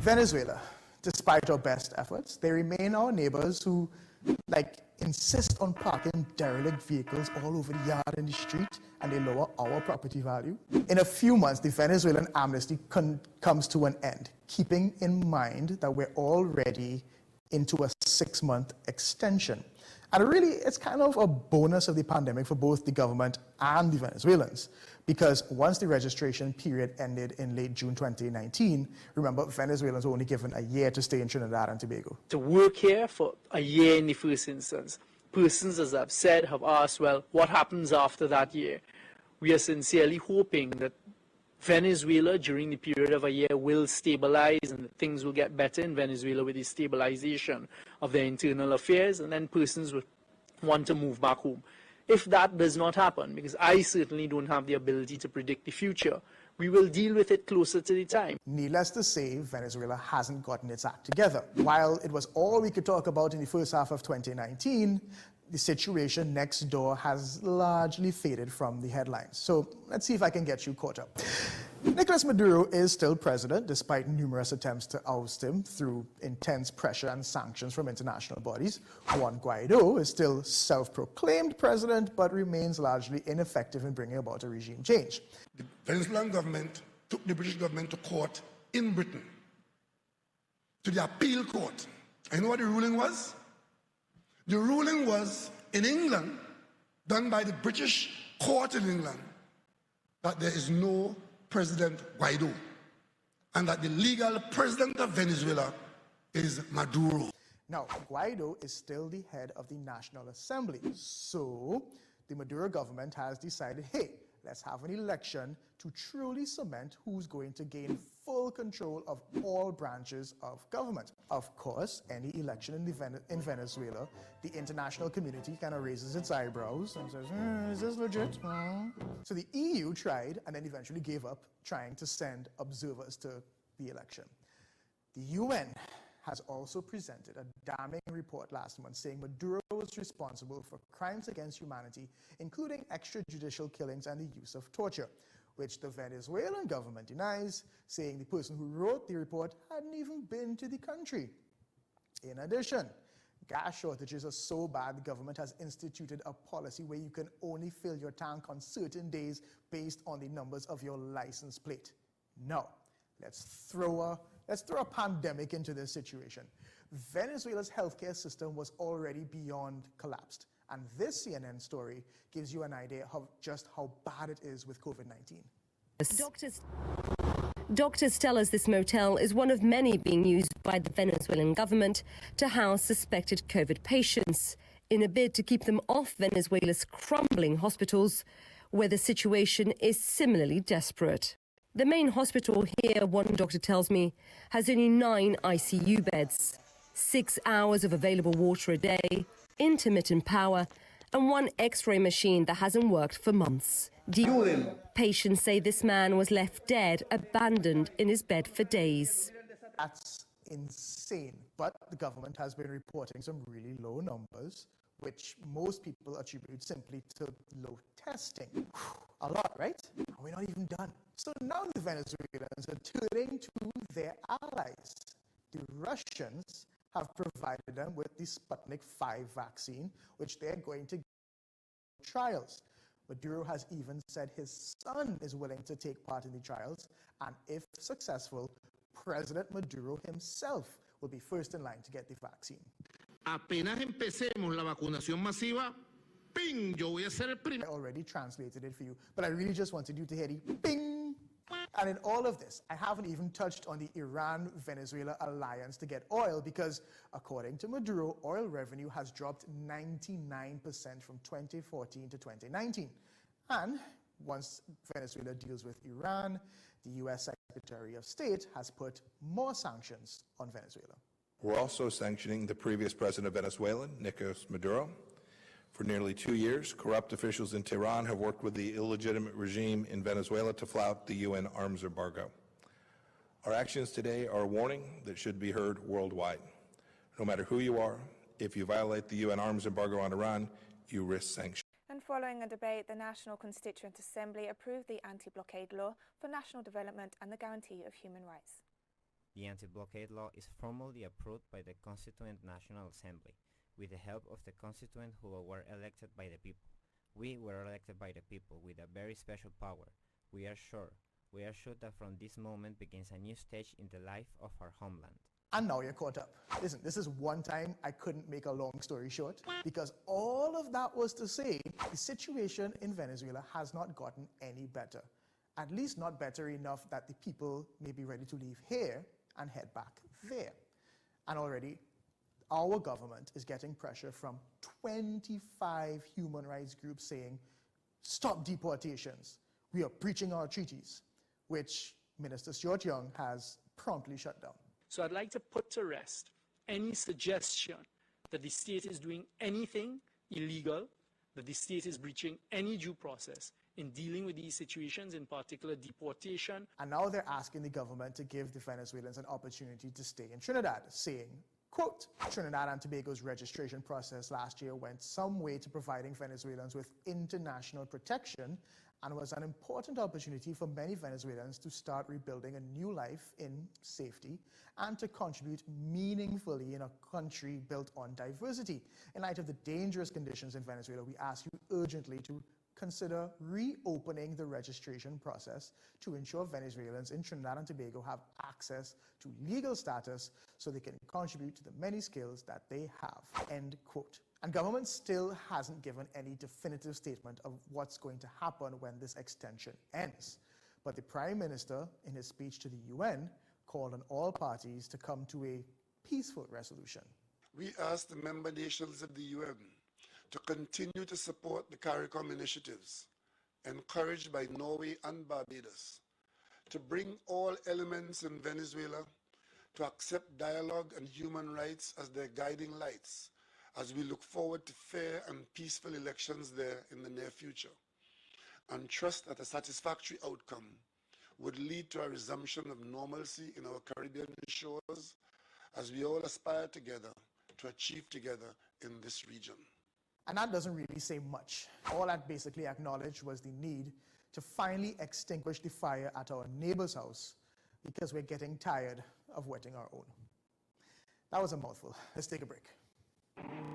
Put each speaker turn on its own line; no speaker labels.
Venezuela, despite our best efforts, they remain our neighbors who, insist on parking derelict vehicles all over the yard and the street, and they lower our property value. In a few months, the Venezuelan amnesty comes to an end, keeping in mind that we're already into a 6-month extension. And really, it's kind of a bonus of the pandemic for both the government and the Venezuelans, because once the registration period ended in late June 2019, remember, Venezuelans were only given a year to stay in Trinidad and Tobago.
To work here for a year in the first instance, persons, as I've said, have asked, well, what happens after that year? We are sincerely hoping that Venezuela, during the period of a year, will stabilize and that things will get better in Venezuela with the stabilization of their internal affairs, and then persons will want to move back home. If that does not happen, because I certainly don't have the ability to predict the future, we will deal with it closer to the time.
Needless to say, Venezuela hasn't gotten its act together. While it was all we could talk about in the first half of 2019, the situation next door has largely faded from the headlines. So let's see if I can get you caught up. Nicolas Maduro is still president, despite numerous attempts to oust him through intense pressure and sanctions from international bodies. Juan Guaido is still self-proclaimed president, but remains largely ineffective in bringing about a regime change.
The Venezuelan government took the British government to court in Britain, to the appeal court. And you know what the ruling was? The ruling was, in England, done by the British court in England, that there is no President Guaido, and that the legal president of Venezuela is Maduro.
Now, Guaido is still the head of the National Assembly, so the Maduro government has decided, hey, let's have an election to truly cement who's going to gain full control of all branches of government. Of course, any election in Venezuela, the international community kind of raises its eyebrows and says, is this legit? So the EU tried and then eventually gave up trying to send observers to the election. The UN has also presented a damning report last month saying Maduro was responsible for crimes against humanity, including extrajudicial killings and the use of torture, which the Venezuelan government denies, saying the person who wrote the report hadn't even been to the country. In addition, gas shortages are so bad the government has instituted a policy where you can only fill your tank on certain days based on the numbers of your license plate. Now, let's throw a pandemic into this situation. Venezuela's healthcare system was already beyond collapsed. And this CNN story gives you an idea of just how bad it is with COVID-19.
Doctors tell us this motel is one of many being used by the Venezuelan government to house suspected COVID patients in a bid to keep them off Venezuela's crumbling hospitals, where the situation is similarly desperate. The main hospital here, one doctor tells me, has only 9 ICU beds, 6 hours of available water a day, intermittent power, and 1 X-ray machine that hasn't worked for months. Patients say this man was left dead, abandoned in his bed for days.
That's insane. But the government has been reporting some really low numbers, which most people attribute simply to low testing. A lot, right? And we're not even done. So now the Venezuelans are turning to their allies. The Russians have provided them with the Sputnik 5 vaccine, which they're going to trials. Maduro has even said his son is willing to take part in the trials, and if successful, President Maduro himself will be first in line to get the vaccine.
Apenas empecemos la vacunación masiva, ping, yo voy a ser el primero.
I already translated it for you, but I really just wanted you to hear the ping. And in all of this, I haven't even touched on the Iran-Venezuela alliance to get oil because, according to Maduro, oil revenue has dropped 99% from 2014 to 2019. And once Venezuela deals with Iran, the U.S. Secretary of State has put more sanctions on Venezuela.
We're also sanctioning the previous president of Venezuela, Nicolas Maduro. For nearly 2 years, corrupt officials in Tehran have worked with the illegitimate regime in Venezuela to flout the UN arms embargo. Our actions today are a warning that should be heard worldwide. No matter who you are, If you violate the UN arms embargo on Iran, you risk sanctions.
And following a debate, the National Constituent Assembly approved the anti-blockade law for national development and the guarantee of human rights.
The anti-blockade law is formally approved by the Constituent National Assembly, with the help of the constituents who were elected by the people. We were elected by the people with a very special power. We are sure that from this moment begins a new stage in the life of our homeland.
And now you're caught up. Listen, this is one time I couldn't make a long story short, because all of that was to say the situation in Venezuela has not gotten any better. At least not better enough that the people may be ready to leave here and head back there. And already, our government is getting pressure from 25 human rights groups saying, stop deportations. We are breaching our treaties, which Minister Stuart Young has promptly shut down.
So I'd like to put to rest any suggestion that the state is doing anything illegal, that the state is breaching any due process in dealing with these situations, in particular deportation.
And now they're asking the government to give the Venezuelans an opportunity to stay in Trinidad, saying, quote, Trinidad and Tobago's registration process last year went some way to providing Venezuelans with international protection and was an important opportunity for many Venezuelans to start rebuilding a new life in safety and to contribute meaningfully in a country built on diversity. In light of the dangerous conditions in Venezuela, we ask you urgently to consider reopening the registration process to ensure Venezuelans in Trinidad and Tobago have access to legal status so they can contribute to the many skills that they have, end quote. And government still hasn't given any definitive statement of what's going to happen when this extension ends. But the Prime Minister, in his speech to the UN, called on all parties to come to a peaceful resolution.
We ask the member nations of the UN to continue to support the CARICOM initiatives, encouraged by Norway and Barbados, to bring all elements in Venezuela to accept dialogue and human rights as their guiding lights, as we look forward to fair and peaceful elections there in the near future, and trust that a satisfactory outcome would lead to a resumption of normalcy in our Caribbean shores as we all aspire together to achieve together in this region.
And that doesn't really say much. All that basically acknowledged was the need to finally extinguish the fire at our neighbor's house because we're getting tired of wetting our own. That was a mouthful. Let's take a break.